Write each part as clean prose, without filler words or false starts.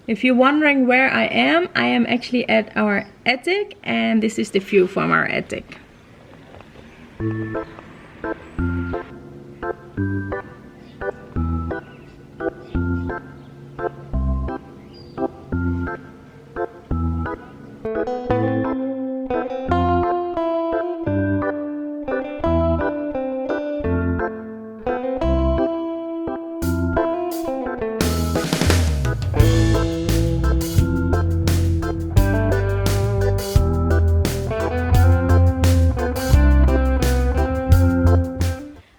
If you're wondering where I am actually at our attic, and this is the view from our attic.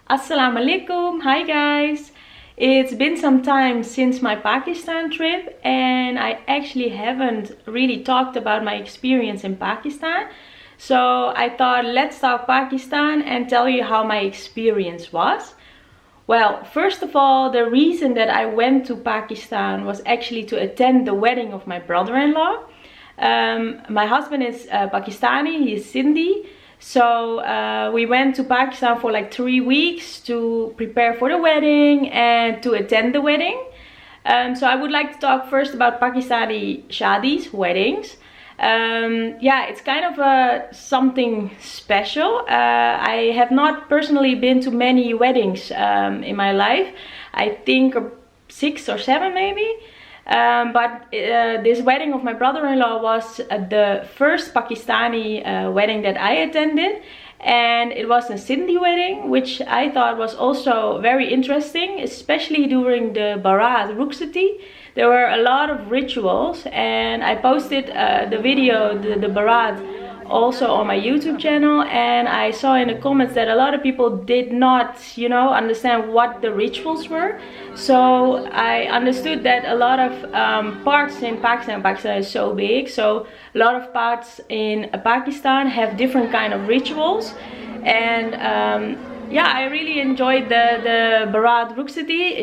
Assalamu alaikum. Hi guys. It's been some time since my Pakistan trip, and I actually haven't really talked about my experience in Pakistan. So I thought, let's talk Pakistan and tell you how my experience was. Well, first of all, the reason that I went to Pakistan was actually to attend the wedding of my brother-in-law. My husband is Pakistani, he is Sindhi. So we went to Pakistan for like 3 weeks to prepare for the wedding and to attend the wedding. So I would like to talk first about Pakistani shadis, weddings. Yeah, it's kind of something special. I have not personally been to many weddings in my life. I think 6 or 7 maybe. But this wedding of my brother-in-law was the first Pakistani wedding that I attended, and it was a Sindhi wedding, which I thought was also very interesting, especially during the Bharat Rukhsati. There were a lot of rituals, and I posted the video, the Bharat, also on my YouTube channel, and I saw in the comments that a lot of people did not, you know, understand what the rituals were. So I understood that a lot of parts in Pakistan is so big, so a lot of parts in Pakistan have different kind of rituals. And yeah, I really enjoyed the Bharat Rukhsati.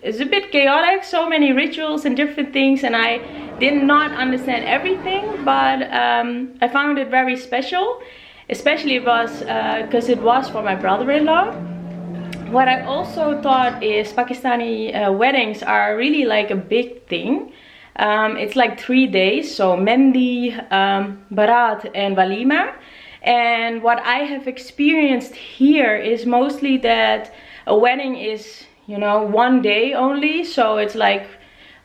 It's a bit chaotic, so many rituals and different things, and I did not understand everything, but I found it very special, especially it was because it was for my brother-in-law. What I also thought is Pakistani weddings are really like a big thing. It's like 3 days, so Mendi, Bharat and Walima. And what I have experienced here is mostly that a wedding is, you know, 1 day only. So it's like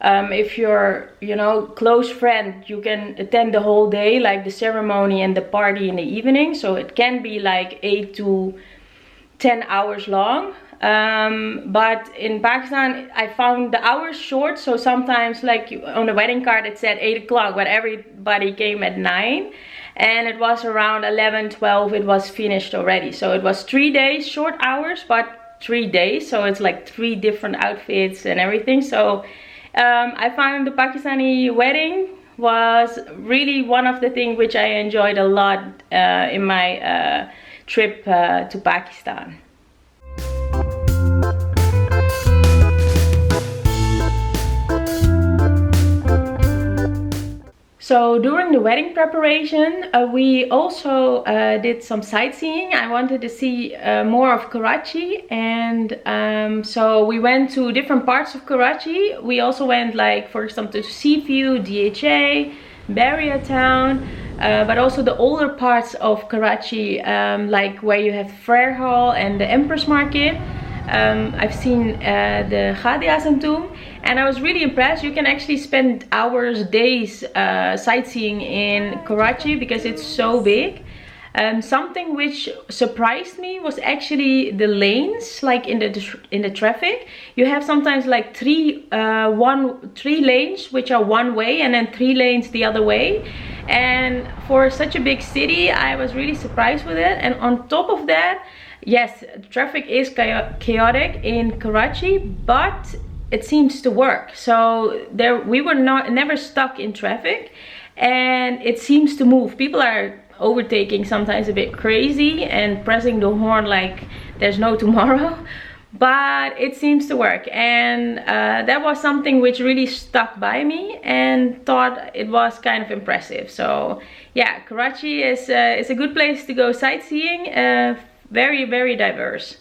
if you're, you know, close friend, you can attend the whole day, like the ceremony and the party in the evening. So it can be like 8 to 10 hours long. But in Pakistan I found the hours short, so sometimes like on the wedding card it said 8 o'clock, but everybody came at 9, and it was around 11, 12 it was finished already. So it was 3 days, short hours, but 3 days, so it's like 3 different outfits and everything. So I found the Pakistani wedding was really one of the things which I enjoyed a lot in my trip to Pakistan. So during the wedding preparation, we also did some sightseeing. I wanted to see more of Karachi, and so we went to different parts of Karachi. We also went, like, for example, to Seaview, DHA, Bahria town, but also the older parts of Karachi, like where you have Fair Hall and the Empress Market. I've seen the Khadi Tomb, and I was really impressed. You can actually spend hours, days sightseeing in Karachi because it's so big. Something which surprised me was actually the lanes, like in the traffic. You have sometimes like three lanes which are one way, and then 3 lanes the other way. And for such a big city, I was really surprised with it. And on top of that, yes, traffic is chaotic in Karachi, but it seems to work. So we were never stuck in traffic, and it seems to move. People are overtaking sometimes a bit crazy and pressing the horn like there's no tomorrow, but it seems to work. And that was something which really stuck by me and thought it was kind of impressive. So yeah, Karachi is a good place to go sightseeing. Very, very diverse.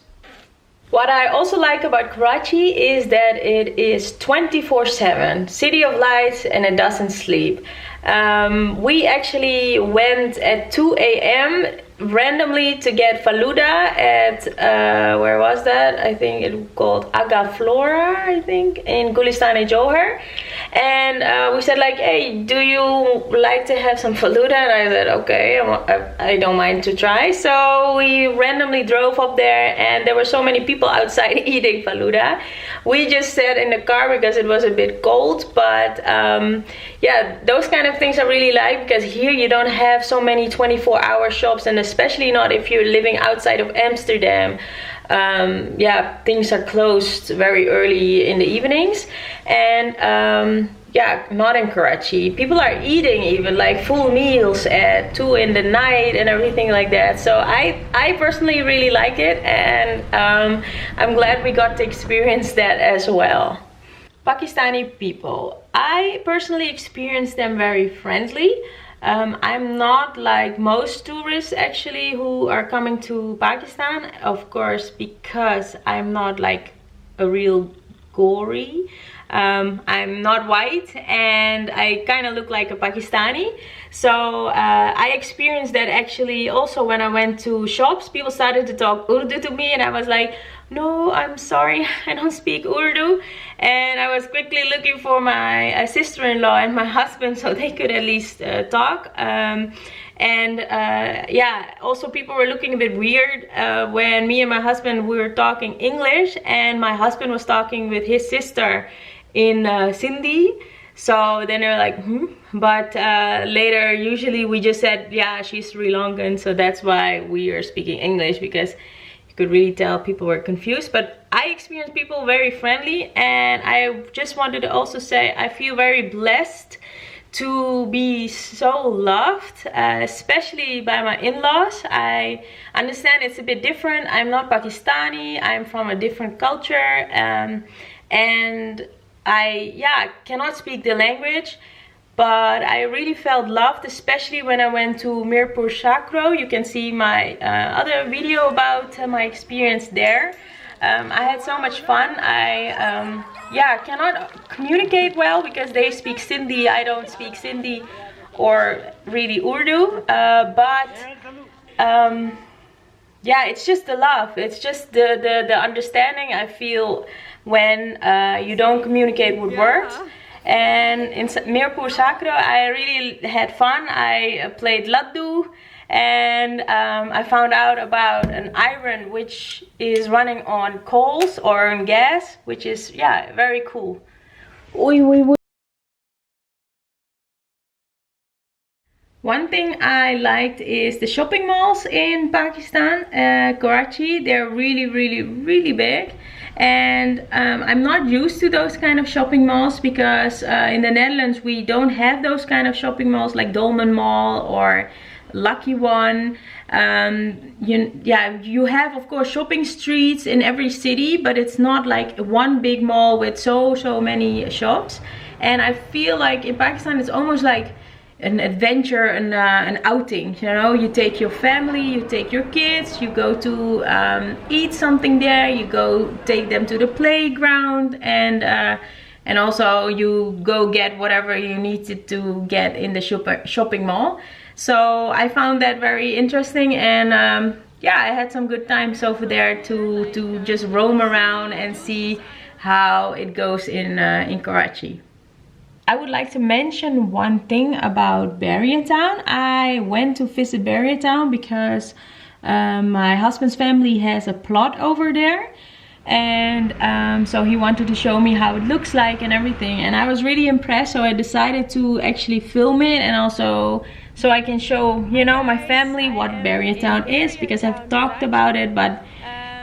What I also like about Karachi is that it is 24/7, city of lights, and it doesn't sleep. We actually went at 2 a.m. randomly to get faluda at, where was that? I think it called Aga Flora, I think, in Gulistan-e-Johar. And we said like, hey, do you like to have some faluda? And I said, okay, I don't mind to try. So we randomly drove up there, and there were so many people outside eating faluda. We just sat in the car because it was a bit cold, but yeah, those kind of things I really like, because here you don't have so many 24-hour shops, and especially not if you're living outside of Amsterdam. Yeah, things are closed very early in the evenings. And yeah, not in Karachi. People are eating even like full meals at 2 in the night and everything like that. So I personally really like it, and I'm glad we got to experience that as well. Pakistani people, I personally experienced them very friendly. I'm not like most tourists actually who are coming to Pakistan, of course, because I'm not like a real gory. I'm not white, and I kind of look like a Pakistani. So I experienced that actually also when I went to shops. People started to talk Urdu to me, and I was like, no, I'm sorry, I don't speak Urdu. And I was quickly looking for my sister-in-law and my husband so they could at least talk. Yeah, also people were looking a bit weird when me and my husband, we were talking English, and my husband was talking with his sister in Sindhi. So then they were like, But later, usually we just said, yeah, she's Sri Lankan, so that's why we are speaking English, because you could really tell people were confused. But I experienced people very friendly, and I just wanted to also say I feel very blessed to be so loved, especially by my in-laws. I understand it's a bit different. I'm not Pakistani, I'm from a different culture, and I cannot speak the language, but I really felt loved, especially when I went to Mirpur Chakro. You can see my other video about my experience there. I had so much fun. I cannot communicate well because they speak Sindhi. I don't speak Sindhi or really Urdu, yeah, it's just the love. It's just the understanding I feel when you don't communicate with words. And in Mirpur Chakra, I really had fun. I played Laddu, and I found out about an iron which is running on coals or on gas, which is, yeah, very cool. One thing I liked is the shopping malls in Pakistan, Karachi. They're really big, and I'm not used to those kind of shopping malls because in the Netherlands we don't have those kind of shopping malls like Dolmen Mall or Lucky One. You have of course shopping streets in every city, but it's not like one big mall with so many shops. And I feel like in Pakistan it's almost like an adventure, an outing, you know. You take your family, you take your kids, you go to eat something there, you go take them to the playground, and also you go get whatever you needed to get in the shopping mall. So I found that very interesting, and yeah, I had some good times over there to just roam around and see how it goes in Karachi. I would like to mention one thing about Bahria town. I went to visit Bahria town because my husband's family has a plot over there, and so he wanted to show me how it looks like and everything, and I was really impressed. So I decided to actually film it, and also so I can show, you know, my family what Bahria town is, because I've talked about it, but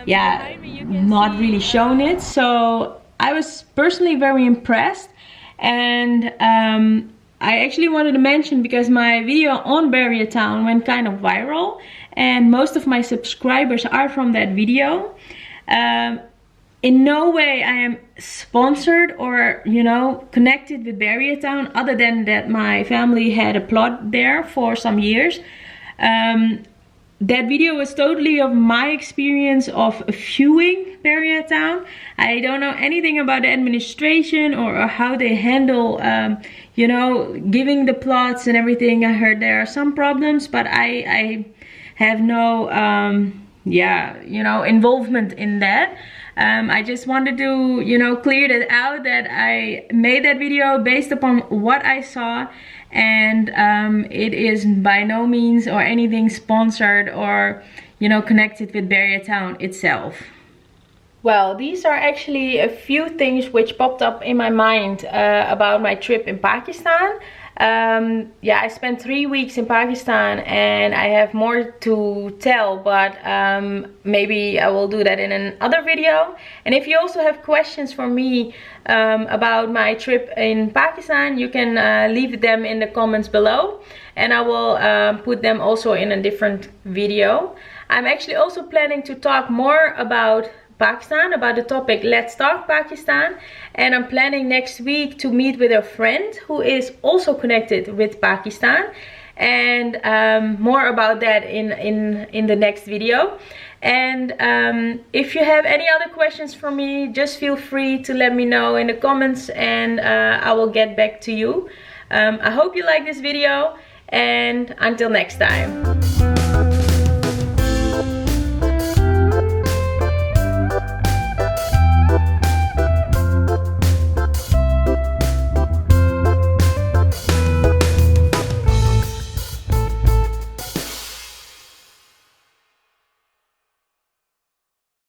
yeah, not really shown it. So I was personally very impressed. And I actually wanted to mention, because my video on Bahria town went kind of viral, and most of my subscribers are from that video. In no way I am sponsored or, you know, connected with Bahria town, other than that my family had a plot there for some years. that video was totally of my experience of viewing Bahria town. I don't know anything about the administration or how they handle, you know, giving the plots and everything. I heard there are some problems, but I have no, yeah, you know, involvement in that. I just wanted to, you know, clear that out, that I made that video based upon what I saw, and it is by no means or anything sponsored or, you know, connected with Bahria town itself. Well, these are actually a few things which popped up in my mind about my trip in Pakistan. Yeah, I spent 3 weeks in Pakistan and I have more to tell, but maybe I will do that in another video. And if you also have questions for me about my trip in Pakistan, you can leave them in the comments below, and I will put them also in a different video. I'm actually also planning to talk more about Pakistan, about the topic Let's Talk Pakistan, and I'm planning next week to meet with a friend who is also connected with Pakistan, and more about that in the next video. And if you have any other questions for me, just feel free to let me know in the comments, and I will get back to you. I hope you like this video, and until next time.